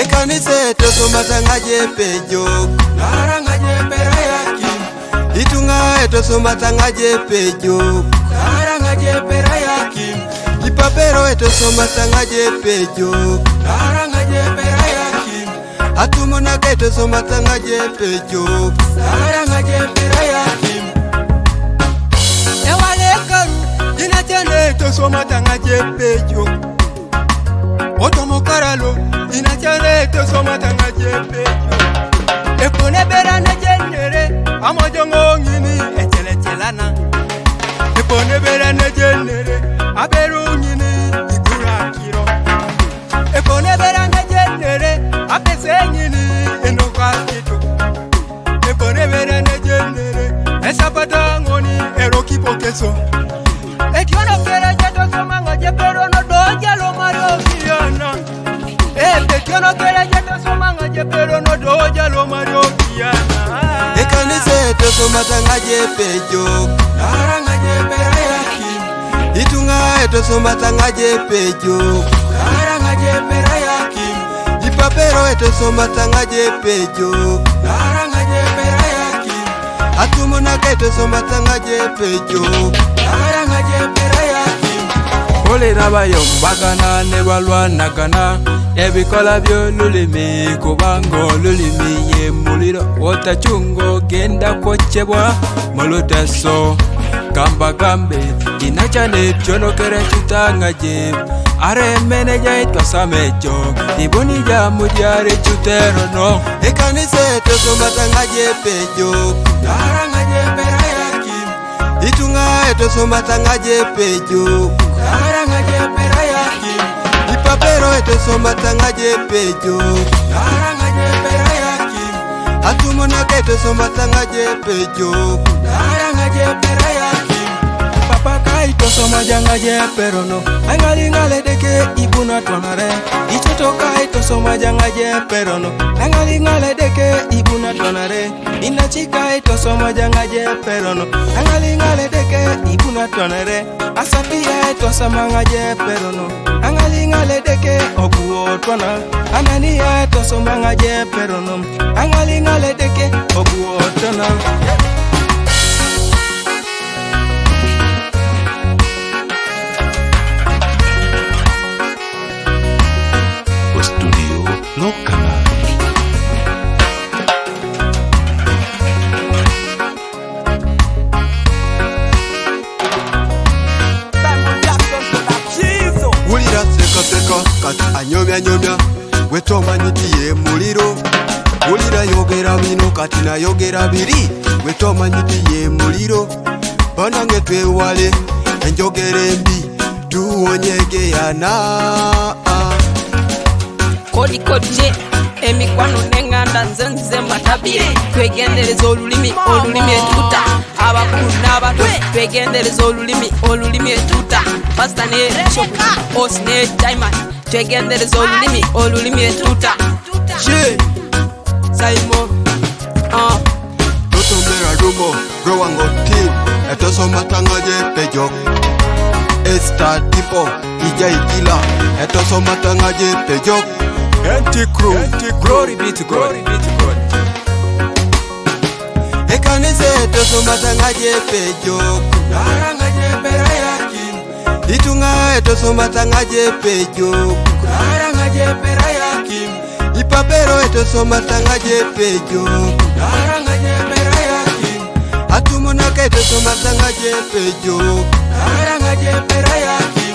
Ekanise tosoma tangaje pejo Narangaje pera yakim Itunga tosoma tangaje pejo Narangaje pera yakim Ipapero tosoma tangaje pejo Narangaje pera yakim Atumona tosoma tangaje pejo Narangaje pera yakim Ewalekaru inachane tosoma tangaje pejo Otomokaralo inachane tosoma tangaje pejo Ekone bera na jenere amojongo ngini echelechelana Ekone bera na jenere aberu ngini igura kiro Ekone bera na jenere apese ngini enoka kito Ekone bera na jenere esapata ngoni eroki pokeso Ekiono kera jeto soma ngaje pero no doja lo mario kiana Ekiono kera jeto soma ngaje pero no doja lo mario kiana Ekanise tosoma tangaje pejo Narangaje pera yakim Itunga tosoma tangaje pejo Narangaje pera yakim Ipapero tosoma tangaje pejo Narangaje pera yakim Atumona tosoma tangaje pejo Narangaje pera yakim Ole nabayo mbagana ne balwanagana ebikola byo lulimi kubango lulimi ye muliro otachungo genda kochebwa mulutaso kamba gambe inachane chonokere chutangaje are meneja itwasamejo iboni ja mudiare chutero no Ekanise tosoma tangaje pejo Narangaje pera yakim Itunga tosoma tangaje pejo Narangaje pera yakim Ipapero tosoma tangaje pejo Narangaje pera yakim Atumona tosoma tangaje pejo Narangaje pera yakim papa kai tosoma jangaje perono angali ngale deke ibuna tonare ichoto kai tosoma jangaje perono angali ngale deke ibuna tonare inachika tosoma jangaje perono angali ngale deke ibuna tonare asapia tosoma ngaje perono angali ngale deke oguo tona anania tosoma ngaje perono angali ngale deke oguo tona Studio Lokana. Ulira seka seka kati anyomya nyomya Wetomanyitiye muliro Ulira yogera bino kati na yogera biri Wetomanyitiye muliro Banange twewale enjogere mbi tuonyegeyana Kodi je emikwano nenganda nzenze matabire twegendereza olulimi etuta abakulu n'abato twegendereza olulimi etuta pasta ne bishop os ne diamond twegendereza olulimi etuta Je Simon Totombera dumo Growango team Etosoma tangaje pejo Esta tipo Ija ikila Etosoma tangaje pejo Anti-crew glory be to God Ekanise tosoma tangaje pejo Narangaje pera yakim Itunga tosoma tangaje pejo Narangaje pera yakim Ipapero tosoma tangaje pejo Narangaje pera yakim Atumona tosoma tangaje pejo Narangaje pera yakim